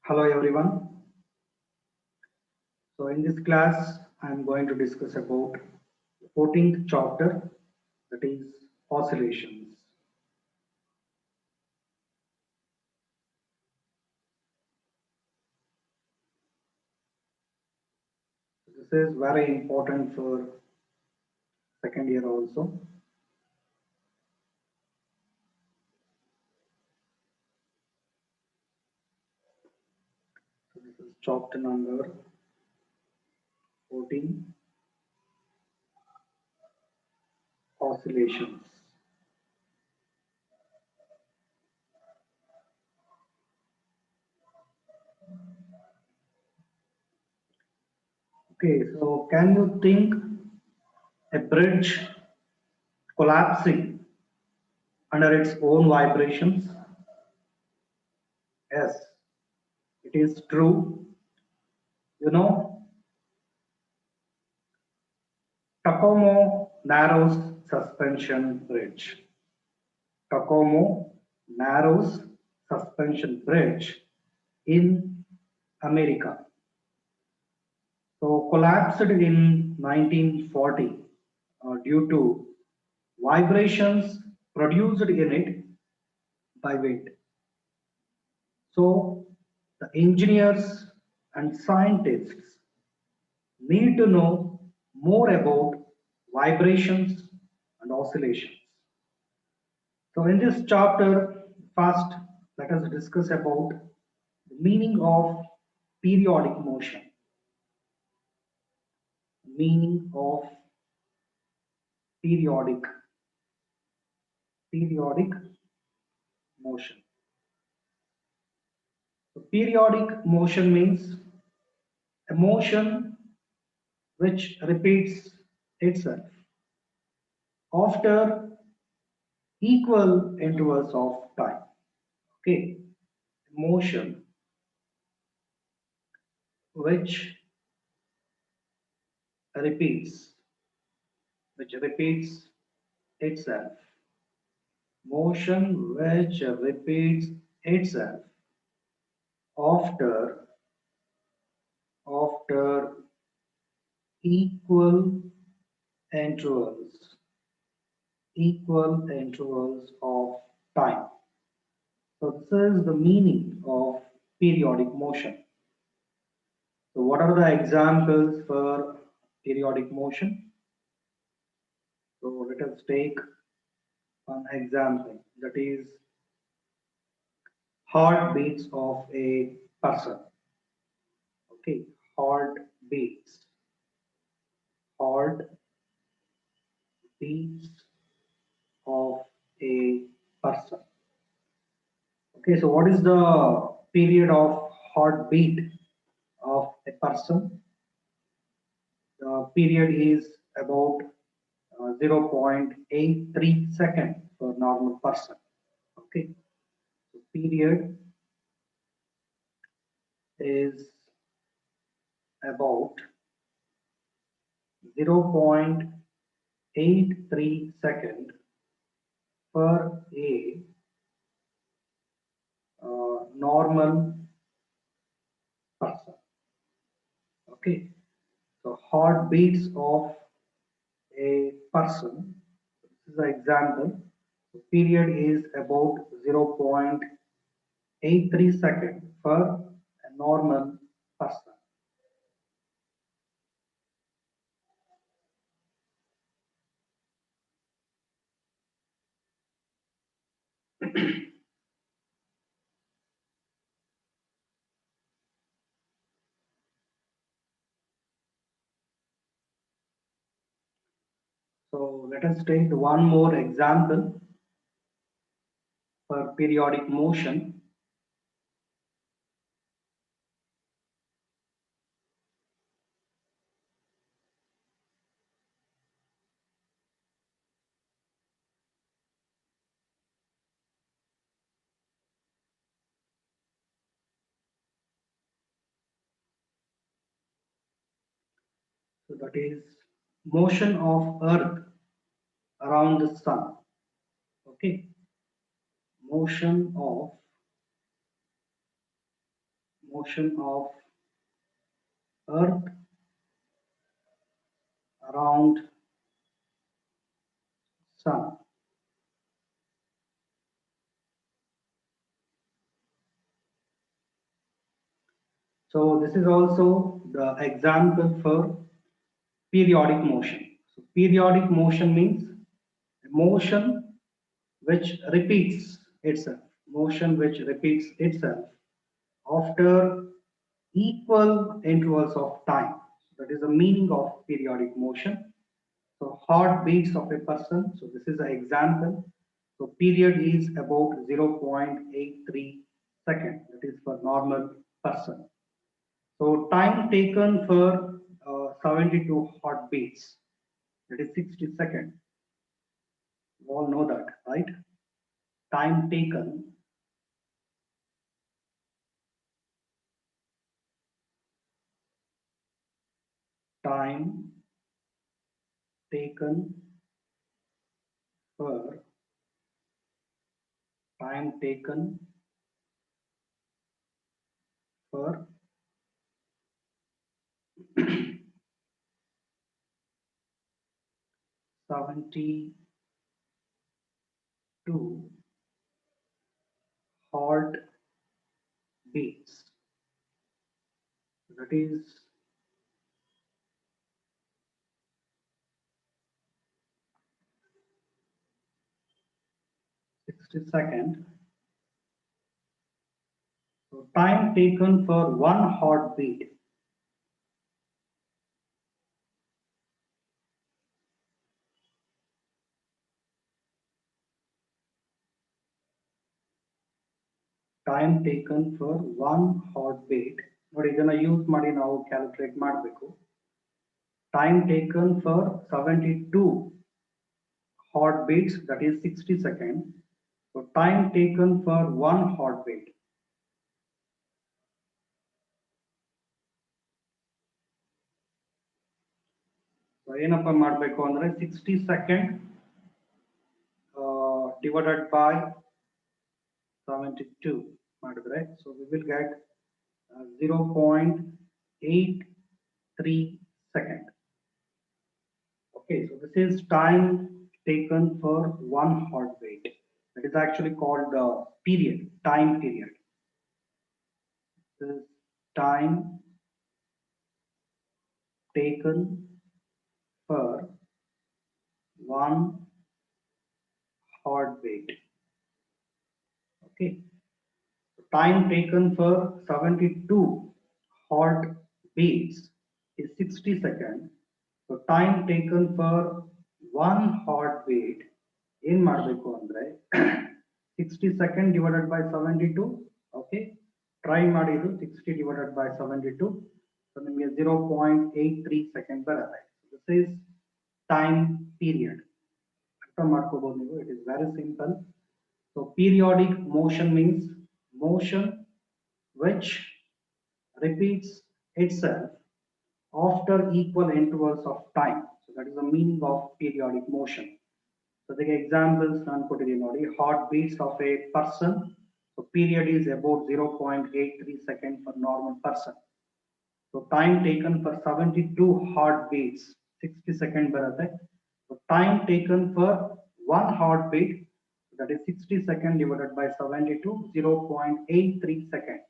Hello everyone. So in this class, I am going to discuss about the 14th chapter, that is oscillations. This is very important for second year also. So this is chapter number 14, oscillations. Okay, so can you think a bridge collapsing under its own vibrations? Yes, it is true. You know, Tacoma Narrows Suspension Bridge. Tacoma Narrows Suspension Bridge in America. So collapsed in 1940 due to vibrations produced in it by wind. So the engineers and scientists need to know more about vibrations and oscillations. So in this chapter, first let us discuss about the meaning of periodic motion. Meaning of periodic motion. So periodic motion means a motion which repeats itself after equal intervals of time. Okay, motion which repeats itself. Motion which repeats itself after equal intervals of time. So this is the meaning of periodic motion. So what are the examples for periodic motion? So let us take an example, that is heartbeats of a person. Okay, heartbeats of a person. Okay, so what is the period of heartbeat of a person? The period is about 0.83 second for normal person. Okay, so period is about 0.83 second for a normal person. Okay, so heartbeats of a person. This is the example. The period is about 0.83 second for a normal person. So let us take one more example for periodic motion. So that is motion of Earth around the sun. Okay, motion of Earth around sun. So this is also the example for periodic motion. So periodic motion means motion which repeats itself, motion which repeats itself after equal intervals of time. That is the meaning of periodic motion. So heartbeats of a person. So this is an example. So period is about 0.83 second. That is for normal person. So time taken for 72 heartbeats. That is 60 seconds. You all know that, right? Time taken time taken for time taken for 72 heart beats. That is 60 seconds. So time taken for one heartbeat. Time taken for one heartbeat. ನೋಡಿ ಇದನ್ನ use ಮಾಡಿ ನಾವು calculate ಮಾಡಬೇಕು. Time taken for 72 heartbeats, that is 60 seconds. So time taken for one heartbeat. So ಏನಪ್ಪ ಮಾಡಬೇಕು ಅಂದ್ರೆ 60 seconds divided by 72 ಮಾಡಿದ್ರೆ, so we will get 0.83 second. Okay, so this is time taken for one heartbeat. That is actually called the period, time period. This is time taken for one heartbeat. Okay, time taken for 72 heartbeats is 60 seconds. So time taken for one heartbeat in ಮಾಡಬೇಕು ಅಂದ್ರೆ 60 seconds divided by 72. Okay, try ಮಾಡಿದ್ದು 60 divided by 72. So ನಿಮಗೆ 0.83 second ಬರುತ್ತೆ. This is time period. ಅರ್ಥ ಮಾಡ್ಕೋಬಹುದು ನೀವು. It is very simple. So periodic motion means motion which repeats itself after equal intervals of time. So that is the meaning of periodic motion. So the examples ನಾನು ಕೊಟ್ಟಿದ್ದೀನಿ ನೋಡಿ, heartbeats of a person. So period is about 0.83 second for normal person. So time taken for 72 heartbeats 60 second ಬರುತ್ತೆ. So time taken for one heartbeat, that is 60 second divided by 72, 0.83 second.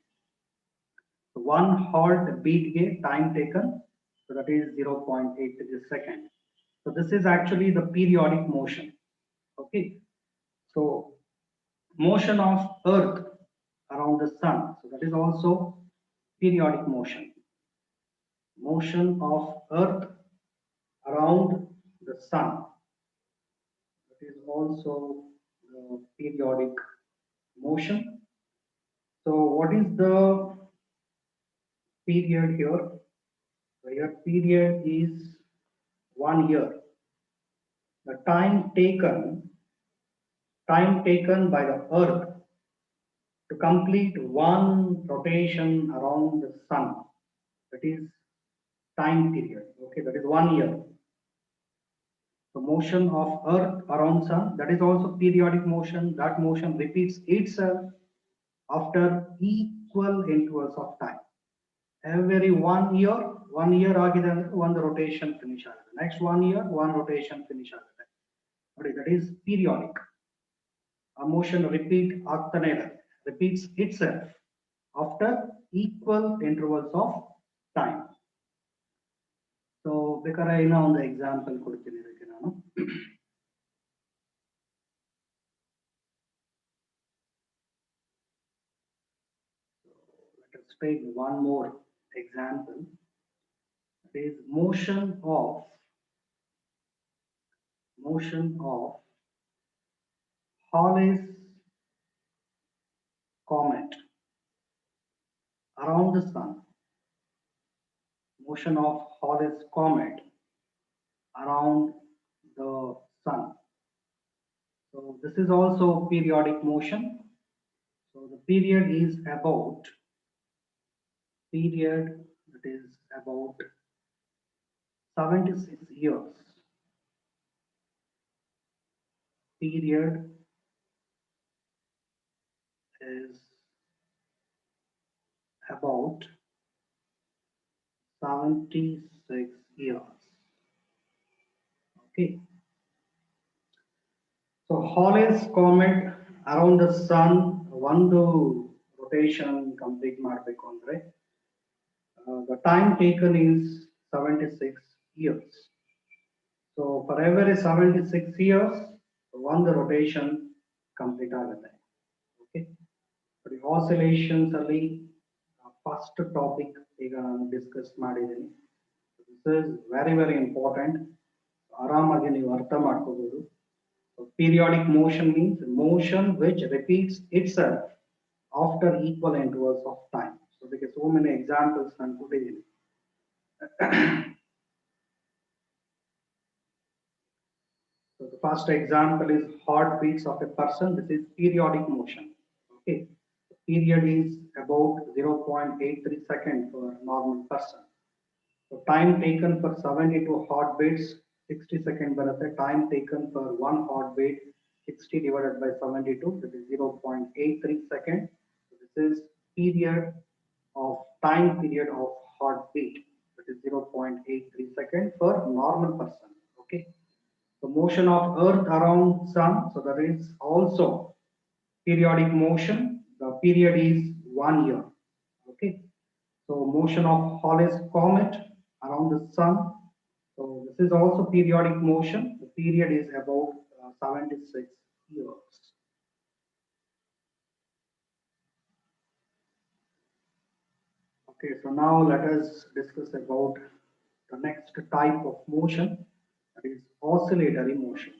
So one heartbeat ge time taken, so that is 0.83 second. So this is actually the periodic motion. Okay, so motion of Earth around the sun, so that is also periodic motion. Motion of Earth around the sun. It is also the periodic motion. So what is the period here? So here period is 1 year. The time taken by the Earth to complete one rotation around the Sun. That is time period. Okay, that is 1 year. The motion of Earth around Sun, that is also periodic motion. That motion repeats itself after equal intervals of time. Every 1 year, 1 year ಆಗಿದೆ ಅಂದ್ರೆ ಒಂದು rotation finish ಆಗುತ್ತೆ. Next 1 year, one rotation finish ಆಗುತ್ತೆ. ನೋಡಿ, that is periodic. A motion repeats itself after equal intervals of time. So ಬೇಕಾದ್ರೆ ಇನ್ನೂ ಒಂದು example ಕೊಡ್ತೀನಿ ಇದಕ್ಕೆ ನಾನು. Let us take one more example. It is motion of Halley's comet around the Sun. Motion of Halley's comet around the Sun. So this is also periodic motion. So the period is about 76 years. Period is about 76 years. Okay. So Halley's comet around the Sun, ಒಂದು rotation complete ಮಾಡಬೇಕು ಅಂದ್ರೆ the time taken is 76 years. So for every 76 years, one rotation complete ಆಗುತ್ತೆ. Okay. The oscillations ಅಲ್ಲಿ first topic ಈಗ ನಾನು discuss ಮಾಡಿದ್ದೀನಿ. This is very important. ಆರಾಮಾಗಿ ನೀವು ಅರ್ಥ ಮಾಡ್ಕೋಬಹುದು. So periodic motion means motion which repeats itself after equal intervals of time. So there are so many examples ನಾನು ಕೊಟ್ಟಿದ್ದೀನಿ. So the first example is heartbeats of a person. This is periodic motion. Okay, the period is about 0.83 seconds for a normal person. So time taken for 72 heartbeats, 60 seconds. But the time taken for one heartbeat, 60 divided by 72, that is 0.83 seconds. So this is time period of heartbeat, that is 0.83 seconds for normal person. Okay. The motion of Earth around Sun, so that is also periodic motion. The period is 1 year. Okay. So motion of Halley's comet around the Sun. So this is also periodic motion. The period is about 76 years. Okay, so now let us discuss about the next type of motion, that is oscillatory motion.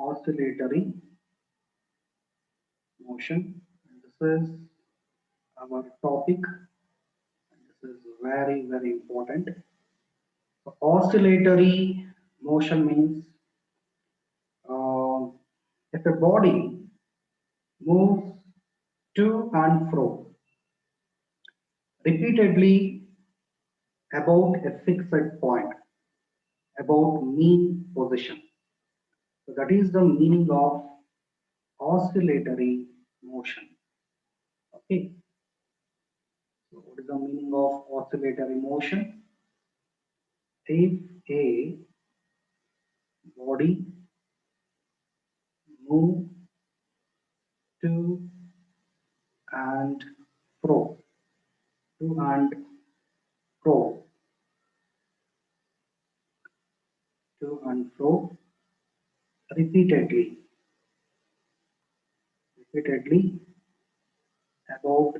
Oscillatory motion. This is our topic. This is very important. So oscillatory motion means if a body moves to and fro repeatedly about a fixed point, about mean position. So that is the meaning of oscillatory motion. Okay. So what is the meaning of oscillatory motion? If a body moves to and fro, to and fro, to and fro repeatedly about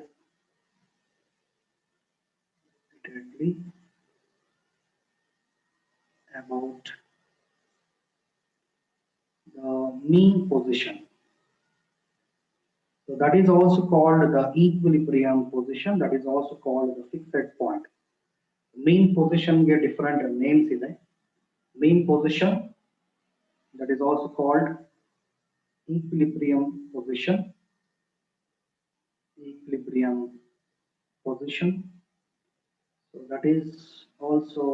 repeatedly about the mean position. So that is also called the equilibrium position. That is also called the fixed point. Mean position get different names ಇದೆ. Mean position, that is also called equilibrium position. Equilibrium position. So that is also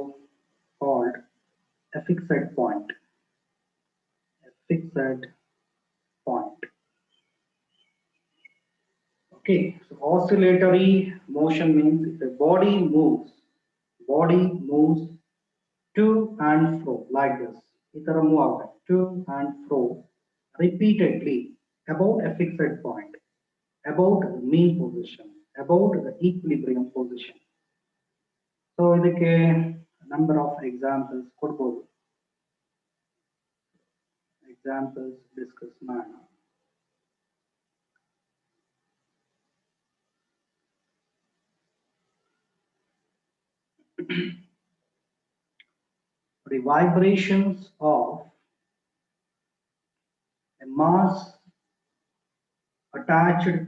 called a fixed point. A fixed point. Okay, so oscillatory motion means if a body moves to and fro like this. Itara move out to and fro repeatedly about a fixed point, about the mean position, about the equilibrium position. So ಇದಕ್ಕೆ number of examples ಕೊಡ್ಬೋದು. Examples discuss ಮಾಡೋಣ. The vibrations of a mass attached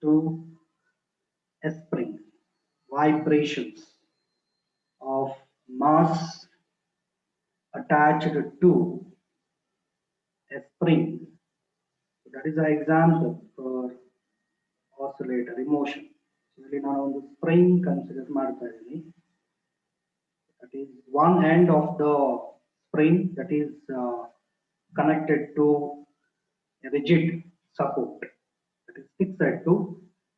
to a spring. Vibrations of mass attached to a spring. So that is an example for oscillatory motion. So ಇಲ್ಲಿ ನಾನು ಒಂದು spring consider ಮಾಡ್ತಾ ಇದ್ದೀನಿ. That is one end of the spring that is connected to a rigid support, that is fixed to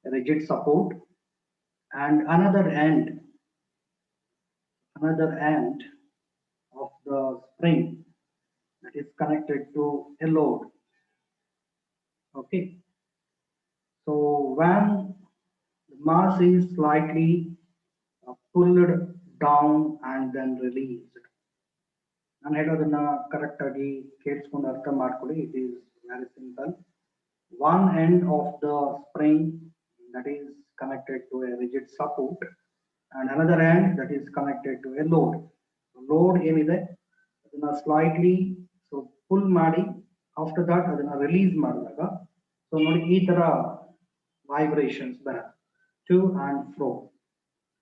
a rigid support, and another end of the spring that is connected to a load. Okay, so when the mass is slightly pulled down and then released, ನಾನು ಹೇಳೋದನ್ನ correct ಆಗಿ ಕೇಳಿಸ್ಕೊಂಡು ಅರ್ಥ ಮಾಡ್ಕೊಳ್ಳಿ. It is very simple. One end of the spring that is connected to a rigid support and another end that is connected to a load. Load ಏನಿದೆ ಅದನ್ನ slightly so pull ಮಾಡಿ after that ಅದನ್ನ release ಮಾಡಿದಾಗ so ನೋಡಿ ಈ ತರ vibrations ಬರುತ್ತೆ to and fro.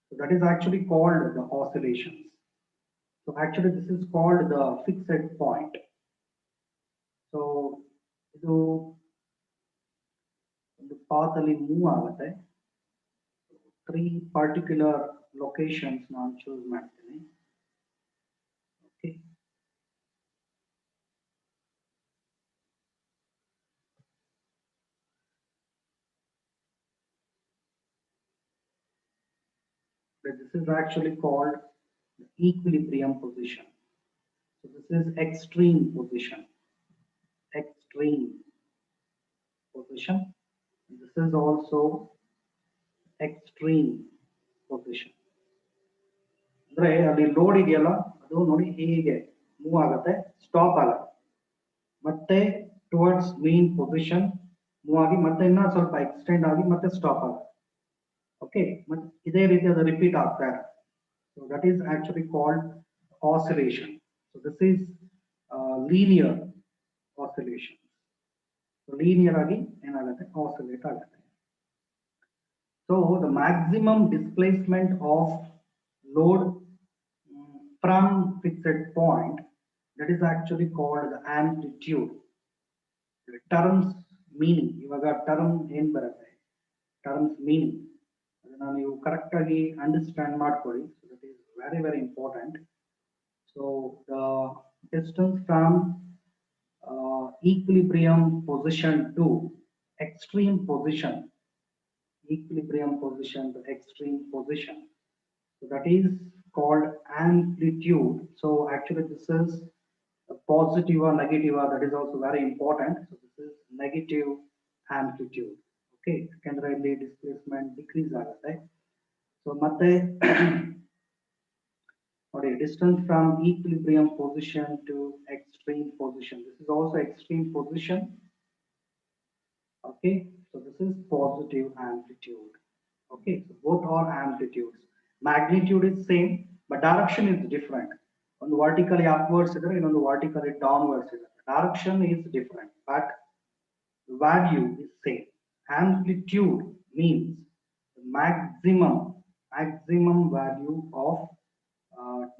So that is actually called the oscillations. So actually this is called the fixed point. So ಇದು ಒಂದು path ಅಲ್ಲಿ ಮೂವ್ ಆಗುತ್ತೆ. 3 particular locations ನಾನು choose ಮಾಡ್ತೀನಿ. Okay. This is actually called the equilibrium position. So this is extreme position. Extreme position. This is also extreme position. ಅಂದ್ರೆ ಅಲ್ಲಿ load ಇದೆಯಲ್ಲ ಅದು ನೋಡಿ ಹೀಗೆ ಮೂವ್ ಆಗುತ್ತೆ, ಸ್ಟಾಪ್ ಆಗುತ್ತೆ, ಮತ್ತೆ ಟುವರ್ಡ್ಸ್ ಮೀನ್ ಪೊಸಿಷನ್ ಮೂವ್ ಆಗಿ ಮತ್ತೆ ಇನ್ನ ಸ್ವಲ್ಪ ಎಕ್ಸ್ಟೆಂಡ್ ಆಗಿ ಮತ್ತೆ ಸ್ಟಾಪ್ ಆಗುತ್ತೆ. ಓಕೆ, ಮತ್ತೆ ಇದೇ ರೀತಿ ಅದು ರಿಪೀಟ್ ಆಗ್ತಾ ಇರುತ್ತೆ. So that is actually called oscillation. So this is linear oscillation. So linear ಆಗಿ ಏನಾಗುತ್ತೆ, ಆಸಿಲೇಟ್ ಆಗುತ್ತೆ. So the maximum displacement of load from fixed point, that is actually called the amplitude. The terms meaning, ಇವಾಗ term ಏನ್ ಬರುತ್ತೆ, terms meaning ಅದನ್ನ ನೀವು correct ಆಗಿ understand ಮಾಡ್ಕೊಳ್ಳಿ. So that is very very important. So the distance from equilibrium position to extreme position, equilibrium position to extreme position, so that is called amplitude. So actually this is a positive or negative, that is also very important. So this is negative amplitude. Okay, ಯಾಕಂದ್ರೆ ಇಲ್ಲಿ displacement decrease ಆಗುತ್ತೆ. So ಮತ್ತೆ ನೋಡಿ distance from equilibrium position to extreme position. This is also extreme position. Okay, so this is positive amplitude. Okay, so both are amplitudes. Magnitude is same, but direction is different. On the vertically upwards, on the vertically downwards, direction is different, but the value is same. Amplitude means the maximum value of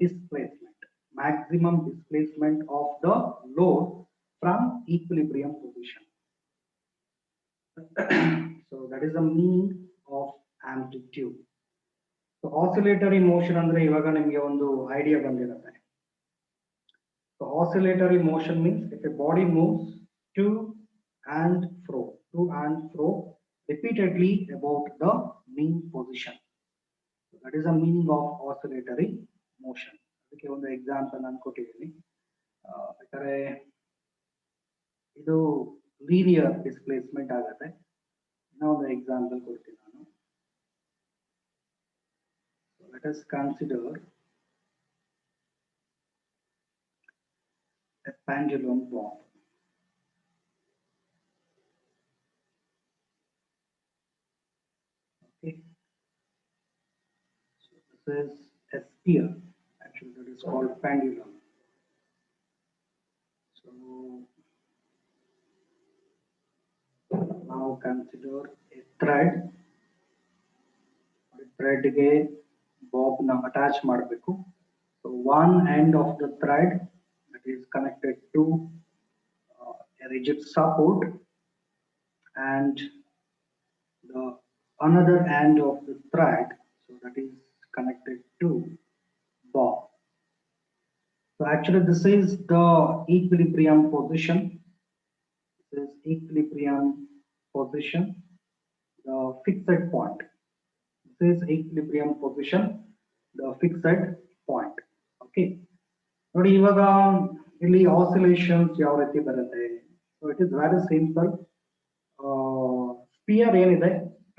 displacement, maximum displacement of the load from equilibrium position. So that is the meaning of amplitude. So oscillatory motion andre ivaga nimge ಒಂದು idea ಬಂದಿರುತ್ತೆ. So oscillatory motion means if a body moves to and fro repeatedly about the mean position. So that is the meaning of oscillatory motion. ಅದಕ್ಕೆ ಒಂದು example ನಾನು ಕೊಟ್ಟಿದ್ದೀನಿ. ಬೇಕಾದ್ರೆ ಇದು linear displacement ಆಗುತ್ತೆ. Now the example ಕೊಡ್ತೀನಿ ನಾನು. So let us consider a pendulum bob. Okay. So this is a sphere. Actually, that is called pendulum. So now consider a thread. Thread ಗೆ bob na attach ಮಾಡಬೇಕು. So one end of the thread that is connected to a rigid support, and the another end of the thread, so that is connected to bob. So actually this is the equilibrium position. This is equilibrium position, the fixed point. This is equilibrium position, the fixed point. Okay. ನೋಡಿ ಇವಾಗ ಇಲ್ಲಿ oscillations ಯಾವ ರೀತಿ ಬರುತ್ತೆ. So it is very simple. Sphere ಏನಿದೆ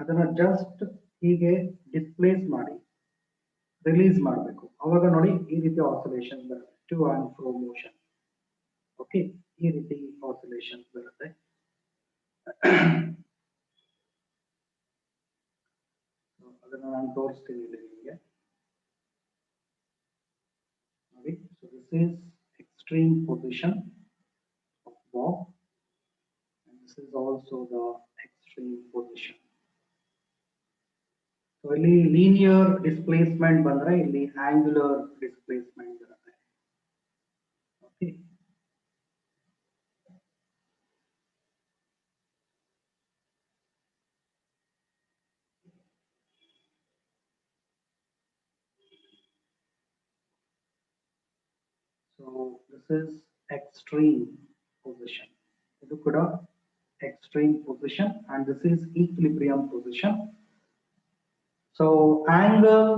ಅದನ್ನ just ಹೀಗೆ displays ಮಾಡಿ ರಿಲೀಸ್ ಮಾಡಬೇಕು. ಅವಾಗ ನೋಡಿ ಈ ರೀತಿ ಆಸಿಲೇಷನ್ ಬರುತ್ತೆ, to and fro motion. Okay, ಈ ರೀತಿ ಆಸಿಲೇಷನ್ ಬರುತ್ತೆ. ಅದನ್ನ ನಾನು ತೋರಿಸ್ತೀನಿ ಇಲ್ಲಿ ನಿಮಗೆ ನೋಡಿ. So this is extreme position of bob, and this is also the extreme position. So ಇಲ್ಲಿ linear displacement ಬಂದ್ರೆ ಇಲ್ಲಿ angular displacement ಬರುತ್ತೆ. Okay. So this is extreme position. This is extreme position, and this is equilibrium position. So angle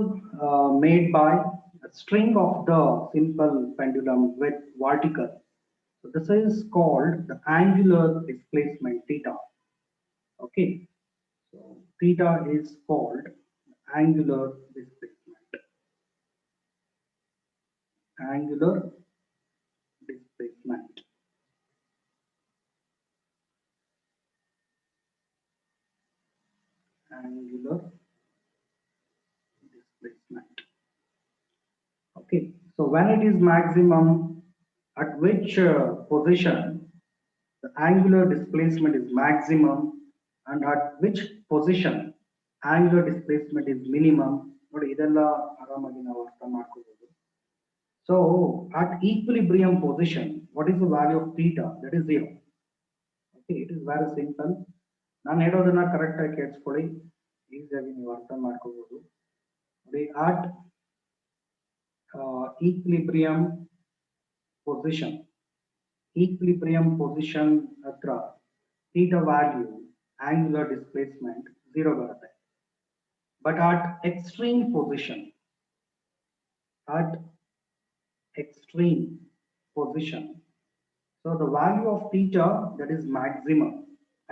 made by a string of the simple pendulum with vertical. So this is called the angular displacement theta. Okay. So theta is called angular displacement. Angular displacement. Angular displacement. Okay, so when it is maximum, at which position the angular displacement is maximum, and at which position angular displacement is minimum. ನೋಡಿ ಇದೆಲ್ಲ ಆರಾಮಾಗಿ ನಾವು ಅರ್ಥ ಮಾಡ್ಕೋಬಹುದು. So at equilibrium position, what is the value of theta? That is 0. Okay, it is very simple. ನಾನು ಹೇಳೋದನ್ನ correct ಆಗಿ ಕೇಳಿಸ್ಕೊಳ್ಳಿ, ಈಸಿಯಾಗಿ ನೀವು ಅರ್ಥ ಮಾಡ್ಕೋಬಹುದು. ನೋಡಿ, at equilibrium position hatra theta value angular displacement 0 ಬರುತ್ತೆ. But at extreme position, so the value of theta, that is maximum.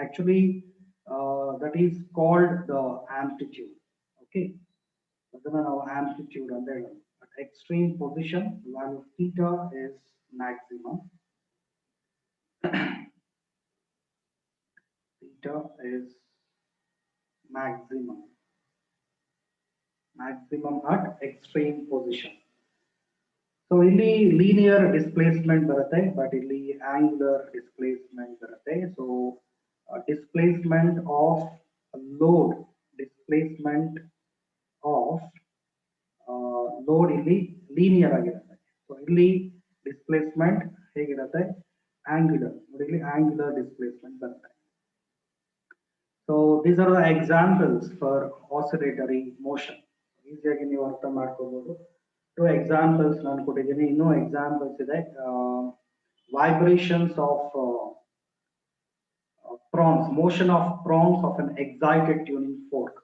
Actually that is called the amplitude. Okay, ಅದನ್ನ ನಾವು amplitude ಅಂತ ಹೇಳೋದು. At extreme position, the value of theta is maximum, Theta is maximum at extreme position. So ಇಲ್ಲಿ linear displacement ಬರುತ್ತೆ, but ಇಲ್ಲಿ angular displacement ಬರುತ್ತೆ. So displacement of load, displacement of load ಇಲ್ಲಿ linear ಆಗಿರುತ್ತೆ. So ಇಲ್ಲಿ displacement ಹೇಗಿರುತ್ತೆ, angular. ನೋಡಿ ಇಲ್ಲಿ angular displacement ಬರುತ್ತೆ. So these are the examples for oscillatory motion. ಈಸಿಯಾಗಿ ನೀವು ಅರ್ಥ ಮಾಡ್ಕೋಬಹುದು. Two examples ನಾನು ಕೊಟ್ಟಿದ್ದೀನಿ, ಇನ್ನೂ examples ಇದೆ. Vibrations of prongs, motion of prongs of an excited tuning fork.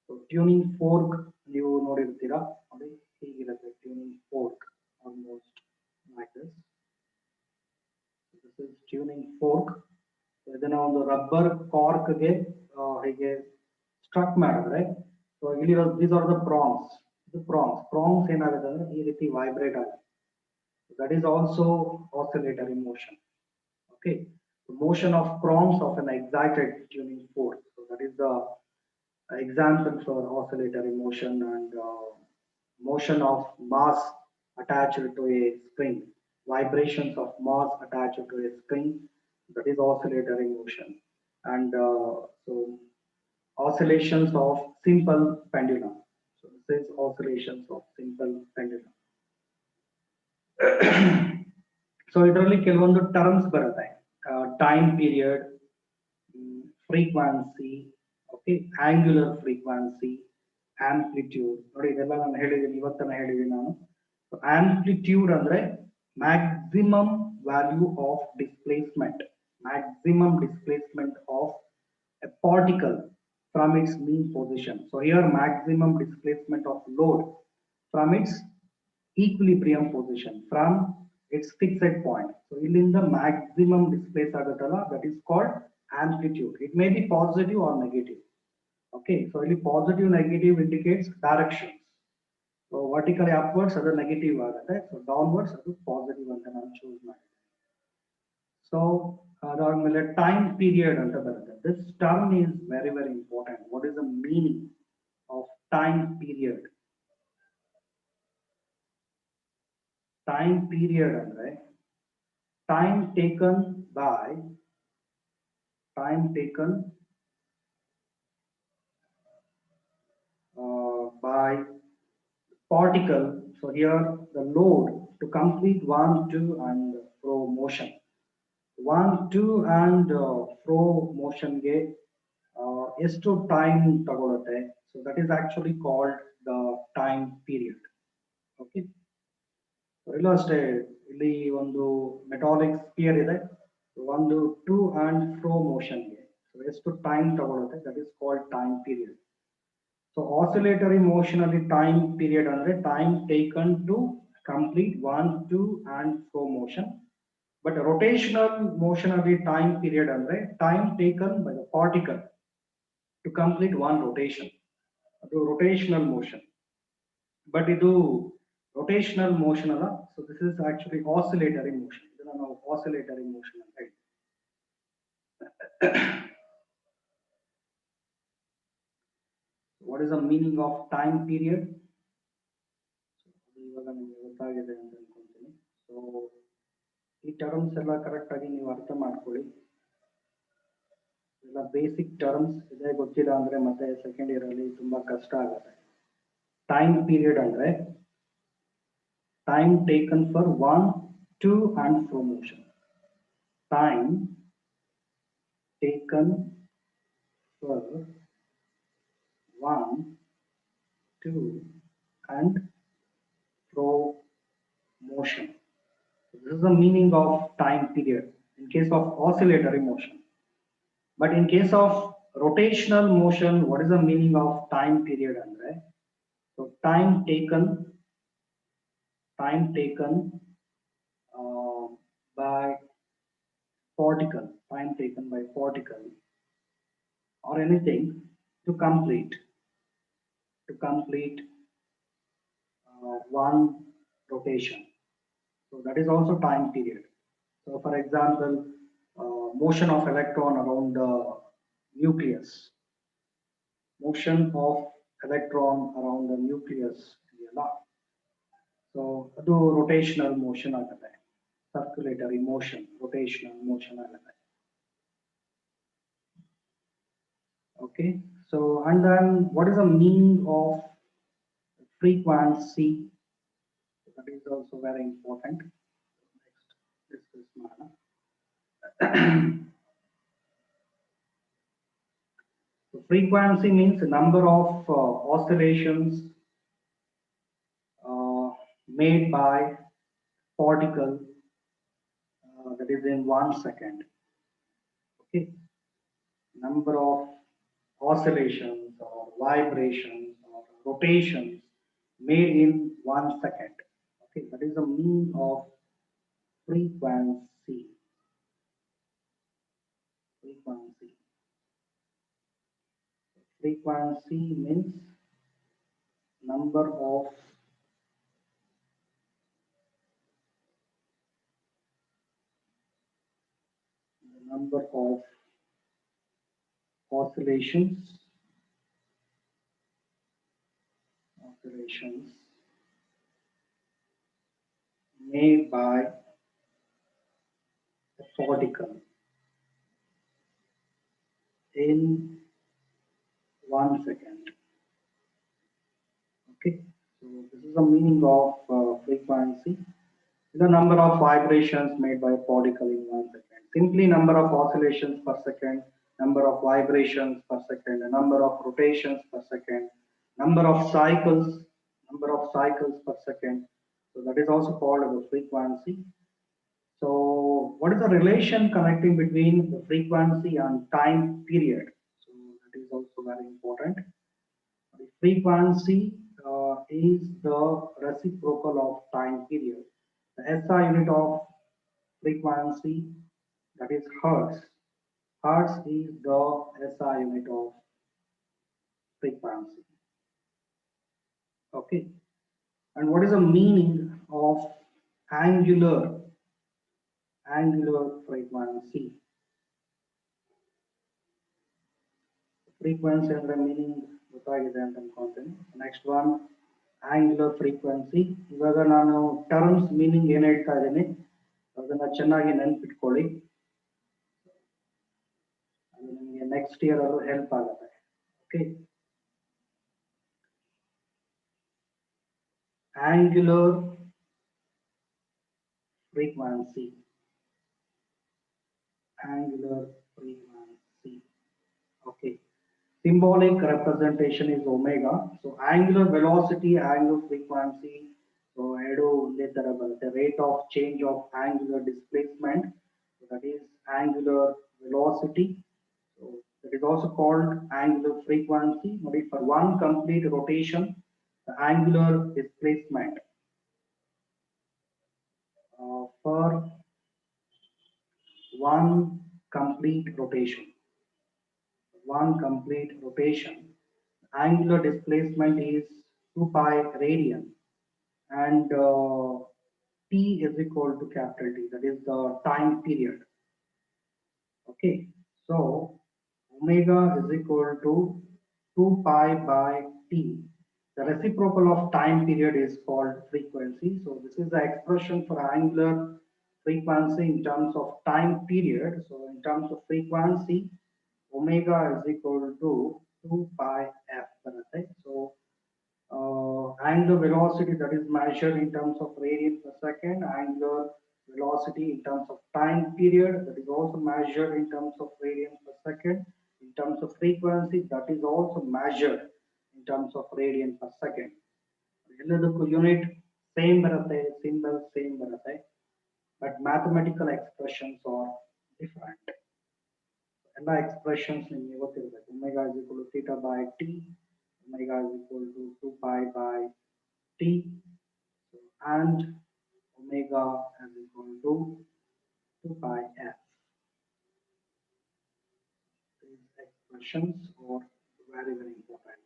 So tuning fork ನೀವು ನೋಡಿರ್ತೀರಾ, ನೋಡಿ ಹೀಗಿರುತ್ತೆ tuning fork, almost like this. This is tuning fork. ಇದನ್ನ ಒಂದು ರಬ್ಬರ್ ಕಾರ್ಕ್ ಗೆ ಹೀಗೆ ಸ್ಟ್ರಕ್ ಮಾಡಿದ್ರೆ, ಸೊ ಇಲ್ಲಿ these are the prongs. ಇದು prongs ಏನಾಗುತ್ತೆ ಅಂದ್ರೆ ಈ ರೀತಿ ವೈಬ್ರೇಟ್ ಆಗುತ್ತೆ. That is also oscillatory motion. Okay, the motion of prongs of an excited tuning fork. So that is the example for oscillatory motion. And motion of mass attached to a spring, vibrations of mass attached to a spring, that is oscillatory motion. And so oscillations of simple pendulum. So this is oscillations of simple pendulum. So ಇದರಲ್ಲಿ ಕೆಲವೊಂದು terms ಬರುತ್ತೆ, time period, frequency, okay, angular frequency, amplitude. ನೋಡಿ ಇದೆಲ್ಲ ನಾನು ಹೇಳಿದ್ದೀನಿ, ಇವತ್ತನ ಹೇಳಿದ್ದೀನಿ ನಾನು. Amplitude ಅಂದ್ರೆ maximum value of displacement, maximum displacement of a particle from its mean position. So here maximum displacement of load from its equilibrium position, from its fixed point. So in the maximum displace agatala, that is called amplitude. It may be positive or negative. Okay, so only positive negative indicates directions. So vertically upwards other negative agate, so downwards other positive anta ನಾನು choose ಮಾಡಿದೆ. So ಅದಾದ್ಮೇಲೆ time period ಅಂತ ಬರುತ್ತೆ. This term is very important. What is the meaning of time period? Time period ಅಂದ್ರೆ time taken by particle. So here the load to complete 1, 2 and fro motion. 1, 2 and fro motion ಗೆ ಎಷ್ಟು time ತಗೊಳುತ್ತೆ, so that is actually called the time period. Okay, ಇಲ್ಲೂ ಅಷ್ಟೇ, ಇಲ್ಲಿ ಒಂದು metallic spear ಇದೆ, ಒಂದು ಟು ಅಂಡ್ ಫ್ರೋ ಮೋಷನ್ಗೆ ಎಷ್ಟು ಟೈಮ್ ತಗೊಳುತ್ತೆ, that is called time period. So oscillatory motion ಅಲ್ಲಿ ಟೈಮ್ ಪೀರಿಯಡ್ ಅಂದ್ರೆ time taken to complete 1, 2 and fro motion. But rotational motion ಅಲ್ಲಿ ಟೈಮ್ ಪೀರಿಯಡ್ ಅಂದ್ರೆ time taken by the particle to complete 1 rotation. ಅದು rotational motion. But ಇದು rotational motion ಅಲ್ಲ, so this is actually oscillatory motion. ಇದನ್ನ ನಾವು oscillatory motion ಅಂತ ಹೇಳ್ತೀವಿ. What is the meaning of time period? ಇವಾಗ ನಿಮಗೆ ಗೊತ್ತಾಗಿದೆ ಅಂತ ಅನ್ಕೊಂತೀನಿ. ಸೊ ಈ ಟರ್ಮ್ಸ್ ಎಲ್ಲ ಕರೆಕ್ಟ್ ಆಗಿ ನೀವು ಅರ್ಥ ಮಾಡ್ಕೊಳ್ಳಿ. ಎಲ್ಲ ಬೇಸಿಕ್ ಟರ್ಮ್ಸ್ ಇದೇ ಗೊತ್ತಿಲ್ಲ ಅಂದ್ರೆ ಮತ್ತೆ ಸೆಕೆಂಡ್ ಇಯರ್ ಅಲ್ಲಿ ತುಂಬಾ ಕಷ್ಟ ಆಗುತ್ತೆ. ಟೈಮ್ ಪೀರಿಯಡ್ ಅಂದ್ರೆ time taken for 1, 2 and fro motion. Time taken for 1, 2 and fro motion. This is the meaning of time period in case of oscillatory motion. But in case of rotational motion, what is the meaning of time period andre? So time taken by particle, or anything to complete one rotation. So that is also time period. So for example, motion of electron around the nucleus. Motion of electron around the nucleus ಇದೆಯಲ್ಲ, so ಅದು rotational motion ಆಗುತ್ತೆ, circulatory motion, rotational motion ಆಗುತ್ತೆ. Okay, so and then what is the meaning of frequency? That is also very important. Next, discuss ಮಾಡೋಣ. So frequency means the number of oscillations made by particle that is in 1 second. Okay, number of oscillations or vibrations or rotations made in 1 second. Okay, that is the meaning of frequency. Frequency. Frequency means number of oscillations made by a particle in 1 second. Okay, so this is the meaning of frequency. The number of vibrations made by a particle in 1 second. Simply number of oscillations per second, number of vibrations per second, a number of rotations per second, number of cycles per second. So that is also called as a frequency. So what is the relation connecting between the frequency and time period? So that is also very important. The frequency is the reciprocal of time period. The SI unit of frequency, that is hertz. Hertz is the SI unit of frequency. Okay. And what is the meaning of angular frequency? Frequency and the meaning ಗೊತ್ತಾಗಿದೆ ಅಂತ ಅನ್ಕೊಂತೀನಿ. Next one, angular frequency. ಇವಾಗ ನಾನು terms meaning ಏನು ಹೇಳ್ತಾ ಇದ್ದೀನಿ ಅದನ್ನ ಚೆನ್ನಾಗಿ ನೆನಪಿಟ್ಕೊಳ್ಳಿ, ಅದು ನಿಮಗೆ ನೆಕ್ಸ್ಟ್ ಇಯರ್ ಅಲ್ಲೂ ಹೆಲ್ಪ್ ಆಗುತ್ತೆ. Okay, angular frequency. Okay, symbolic representation is omega. So angular velocity, angular frequency, so ಎರಡು ಒಂದೇ ತರ ಬರುತ್ತೆ. Rate of change of angular displacement, so that is angular velocity. So that is also called angular frequency. Maybe for one complete rotation, the angular displacement for one complete rotation, angular displacement is 2 pi radian, and t is equal to capital T, that is the time period. Okay, so omega is equal to 2 pi by t. The reciprocal of time period is called frequency. So this is the expression for angular frequency in terms of time period. So in terms of frequency, omega is equal to 2 pi f. So angular velocity, that is measured in terms of radian per second, angular velocity in terms of time period, that is also measured in terms of radian per second. In terms of frequency, that is also measured in terms of radian per second. ಎಲ್ಲದಕ್ಕೂ unit same ಬರುತ್ತೆ, symbol same ಬರುತ್ತೆ, but mathematical expressions are different. ಎಲ್ಲ expressions ನಿಮಗೆ ಗೊತ್ತಿರಬೇಕು. Omega is equal to theta by t, omega is equal to 2 pi by t, and omega is equal to 2 pi f. These expressions are very important.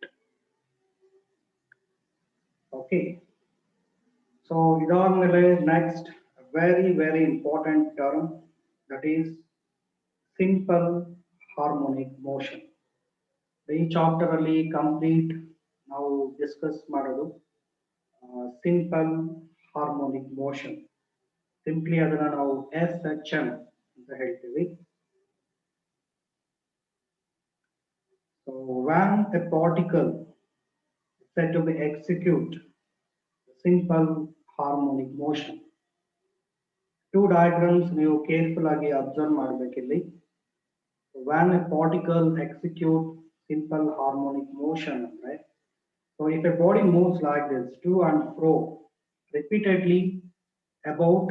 Okay, so next very important term, that is simple harmonic motion. The chapter ಅಲ್ಲಿ complete ನಾವು discuss ಮಾಡೋದು simple harmonic motion. Simply ಅದನ್ನ ನಾವು SHM ಅಂತ ಹೇಳ್ತೀವಿ. So when a particle is said to be execute simple harmonic motion, two diagrams ನೀವು careful ಆಗಿ observe ಮಾಡಬೇಕಿಲ್ಲಿ. When a particle execute simple harmonic motion, right? So if a body moves like this to and fro repeatedly about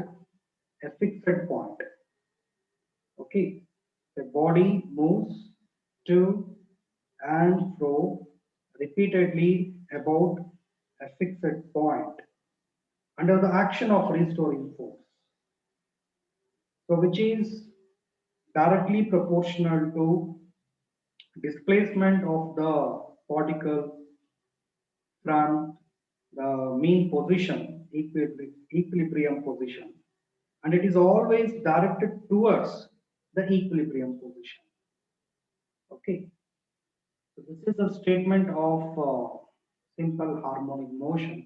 a fixed point, okay, the body moves to and fro repeatedly about a fixed point under the action of restoring force, so which is directly proportional to displacement of the particle from the mean position, equilibrium position, and it is always directed towards the equilibrium position. Okay, so this is a statement of simple harmonic motion.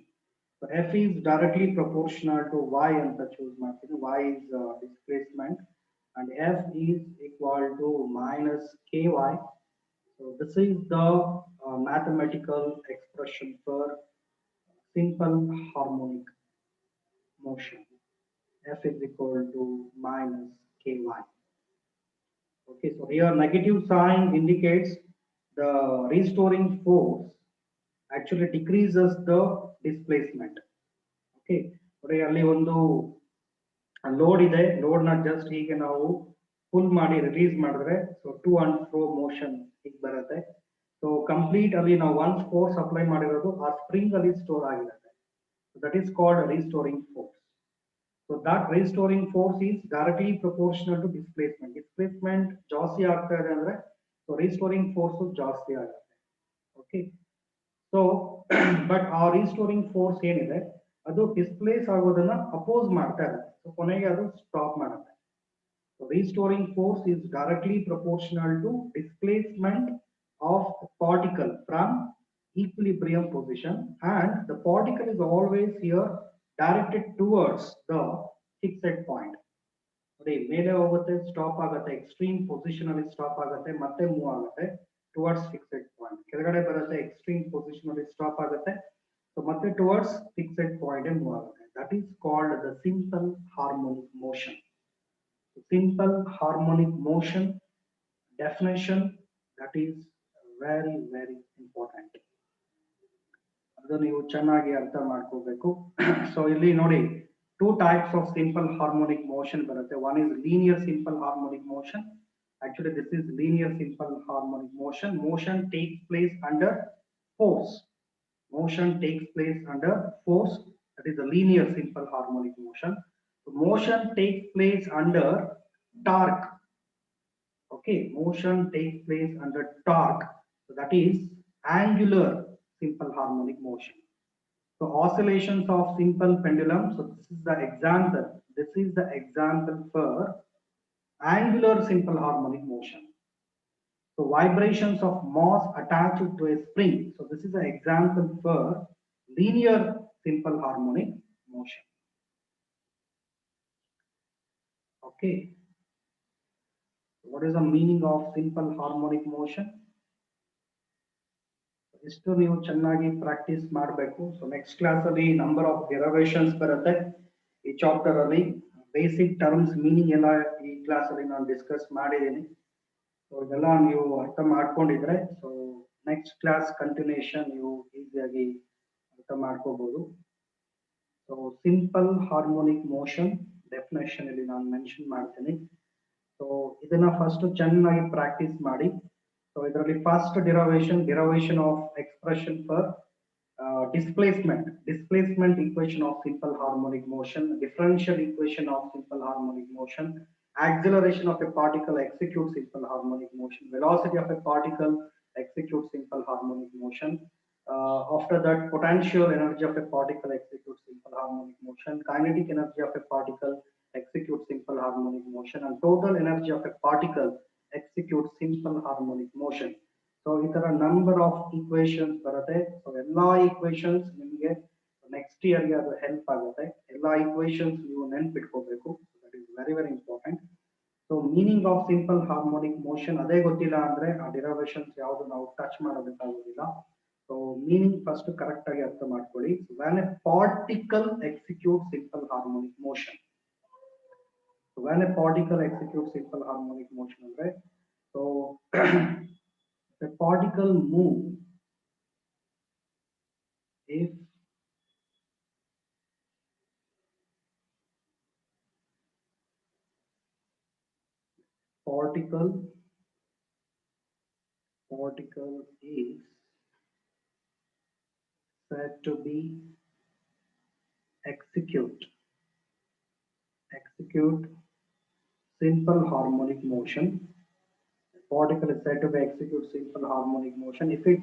So F is directly proportional to y and the choose marking. Y is displacement, and F is equal to minus ky. So this is the mathematical expression for simple harmonic motion. F is equal to minus ky. Okay, so here negative sign indicates the restoring force actually decreases the displacement. Okay, ಅಲ್ಲಿ ಒಂದು load ಇದೆ, load ನ just ಹೀಗೆ ನಾವು full ಮಾಡಿ release ಮಾಡಿದ್ರೆ so to and fro motion ಹೀಗೆ ಬರುತ್ತೆ. ಸೊ ಕಂಪ್ಲೀಟ್ ಅಲ್ಲಿ ನಾವು ಒನ್ಸ್ ಫೋರ್ಸ್ ಅಪ್ಲೈ ಮಾಡಿರೋದು ಆ ಸ್ಪ್ರಿಂಗ್ ಅಲ್ಲಿ ಸ್ಟೋರ್ ಆಗಿರುತ್ತೆ. That is called restoring force. So that restoring force is directly proportional to displacement. Displacement ಜಾಸ್ತಿ ಆಗ್ತಾ ಇದೆ ಅಂದ್ರೆ so restoring force ಜಾಸ್ತಿ ಆಗುತ್ತೆ. Okay, so but ಆ restoring force ಏನಿದೆ ಅದು ಡಿಸ್ಪ್ಲೇಸ್ ಆಗೋದನ್ನ ಅಪೋಸ್ ಮಾಡ್ತಾ ಇದೆ. ಸೊ ಕೊನೆಗೆ ಅದು ಸ್ಟಾಪ್ ಮಾಡುತ್ತೆ. So restoring force is directly proportional to displacement of a particle from equilibrium position, and the particle is always here directed towards the fixed point. ನೋಡಿ ಮೇಲೆ ಹೋಗುತ್ತೆ, ಸ್ಟಾಪ್ ಆಗುತ್ತೆ, ಎಕ್ಸ್ಟ್ರೀಮ್ ಪೊಸಿಷನ್ ಅಲ್ಲಿ ಸ್ಟಾಪ್ ಆಗುತ್ತೆ, ಮತ್ತೆ ಮೂವ್ ಆಗುತ್ತೆ towards fixed point. ಕೆಳಗಡೆ ಬರುತ್ತೆ, ಎಕ್ಸ್ಟ್ರೀಮ್ ಪೊಸಿಷನ್ ಅಲ್ಲಿ ಸ್ಟಾಪ್ ಆಗುತ್ತೆ, ಸೊ ಮತ್ತೆ ಟುವರ್ಡ್ಸ್ ಫಿಕ್ಸೆಡ್ ಪಾಯಿಂಟ್ ಮೂವ್ ಆಗುತ್ತೆ. That is called the simple harmonic motion. Simple harmonic motion definition, that is very very important. ಅದು ನೀವು ಚೆನ್ನಾಗಿ ಅರ್ಥ ಮಾಡ್ಕೋಬೇಕು. ಸೊ ಇಲ್ಲಿ ನೋಡಿ two types of simple harmonic motion ಬರುತ್ತೆ. One is linear simple harmonic motion. Actually this is linear simple harmonic motion. Motion takes place under force. Motion takes place under force. That is a linear simple harmonic motion. So motion takes place under torque. Okay, motion takes place under torque. So that is angular simple harmonic motion. So oscillations of simple pendulum. So this is the example. This is the example for angular simple harmonic motion. So vibrations of mass attached to a spring. So this is the example for linear simple harmonic motion. Okay. What is the meaning of simple harmonic motion? ಇಷ್ಟು ನೀವು ಚೆನ್ನಾಗಿ practice ಮಾಡಬೇಕು. So next class ಅಲ್ಲಿ number of derivations ಬರುತ್ತೆ ಈ chapter ಅಲ್ಲಿ. Basic terms meaning ಎಲ್ಲ ಈ ಕ್ಲಾಸ್ ಅಲ್ಲಿ ನಾನು ಡಿಸ್ಕಸ್ ಮಾಡಿದ್ದೀನಿ. ಸೊ ಇದೆಲ್ಲ ನೀವು ಅರ್ಥ ಮಾಡ್ಕೊಂಡಿದ್ರೆ ಸೊ ನೆಕ್ಸ್ಟ್ ಕ್ಲಾಸ್ ಕಂಟಿನ್ಯೂಷನ್ ನೀವು ಈಸಿಯಾಗಿ ಅರ್ಥ ಮಾಡ್ಕೋಬಹುದು. So simple harmonic motion definition ಇಲ್ಲಿ ನಾನು ಮೆನ್ಷನ್ ಮಾಡ್ತೀನಿ. ಸೊ ಇದನ್ನ ಫಸ್ಟ್ ಚೆನ್ನಾಗಿ ಪ್ರಾಕ್ಟೀಸ್ ಮಾಡಿ. So ಇದರಲ್ಲಿ first derivation of expression for displacement equation of simple harmonic motion, differential equation of simple harmonic motion, acceleration of a particle execute simple harmonic motion, velocity of a particle execute simple harmonic motion, after that potential energy of a particle execute simple harmonic motion, kinetic energy of a particle execute simple harmonic motion, and total energy of a particle execute simple harmonic motion. So ಈ ತರ number of equations ಬರುತ್ತೆ. So ಎಲ್ಲಾ equations ನಿಮಗೆ next year ಗೆ ಅದು help ಆಗುತ್ತೆ. ಎಲ್ಲಾ equations ನೀವು ನೆನಪಿಟ್ಕೋಬೇಕು. That is very very important. So meaning of simple harmonic motion ಅದೇ ಗೊತ್ತಿಲ್ಲ ಅಂದ್ರೆ ಆ derivations ಯಾವುದು ನಾವು touch ಮಾಡೋದಕ್ಕಾಗೋದಿಲ್ಲ. So meaning first correct ಆಗಿ ಅರ್ಥ ಮಾಡ್ಕೊಳ್ಳಿ. When a particle executes simple harmonic motion. So when a particle executes simple harmonic motion ಅಂದ್ರೆ so the particle move if particle is said to be execute simple harmonic motion. The particle is said to be execute simple harmonic motion if it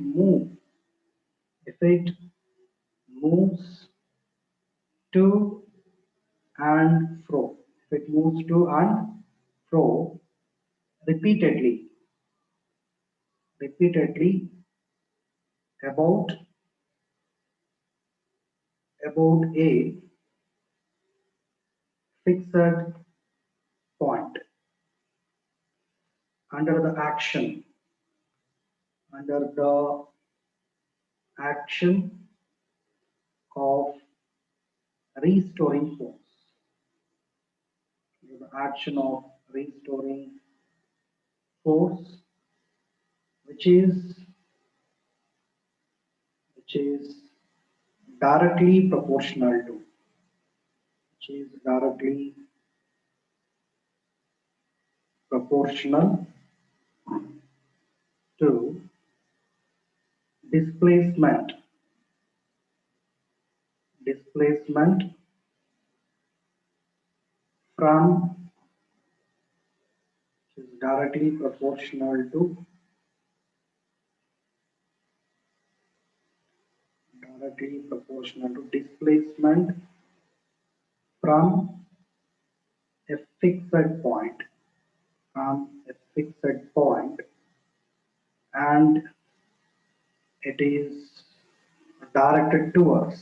moves to and fro. If it moves to and fro repeatedly about a fixed point under the action of restoring force. The action of restoring force which is directly proportional to displacement from directly proportional to displacement from a fixed point and it is directed towards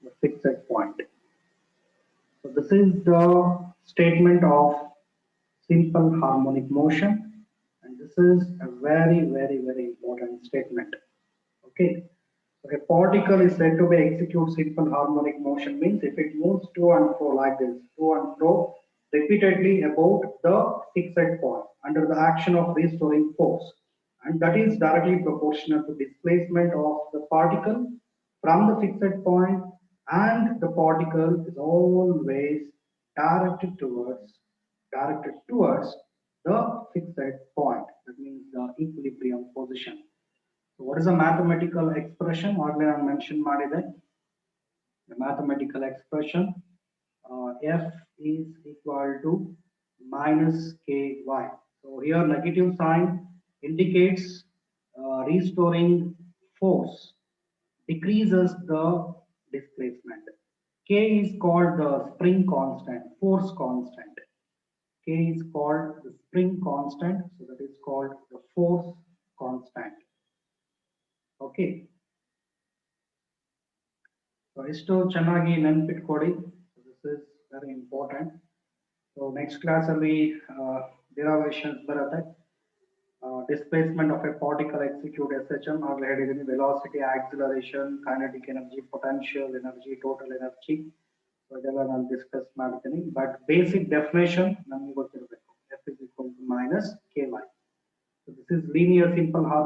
the fixed point. So this is the statement of simple harmonic motion, and this is a very very very important statement. Okay, so a particle is said to be execute simple harmonic motion means if it moves to and fro like this, to and fro repeatedly about the fixed point under the action of restoring force, and that is directly proportional to displacement of the particle from the fixed point, and the particle is always directed towards the fixed point. That means the equilibrium position. So what is a mathematical expression? What I mentioned ಮಾಡಿದೆ. The mathematical expression f is equal to minus ky. So here negative sign indicates restoring force decreases the displacement. K is called the spring constant, force constant. K is called the spring constant, so that is called the force constant. Okay. So isto chennagi ನೆನಪಿಟ್ಕೊಳ್ಳಿ. This is very important. So next class ಅಲ್ಲಿ derivations ಬರುತ್ತೆ. Displacement of a particle execute SHM or velocity, acceleration, kinetic energy, potential energy, total energy. So ಇದೆಲ್ಲ ನಾನು discuss ಮಾಡ್ತೀನಿ, but basic definition ನಮಗೆ ಗೊತ್ತಿರಬೇಕು. F is equal to minus ky. So this is linear simple harmonic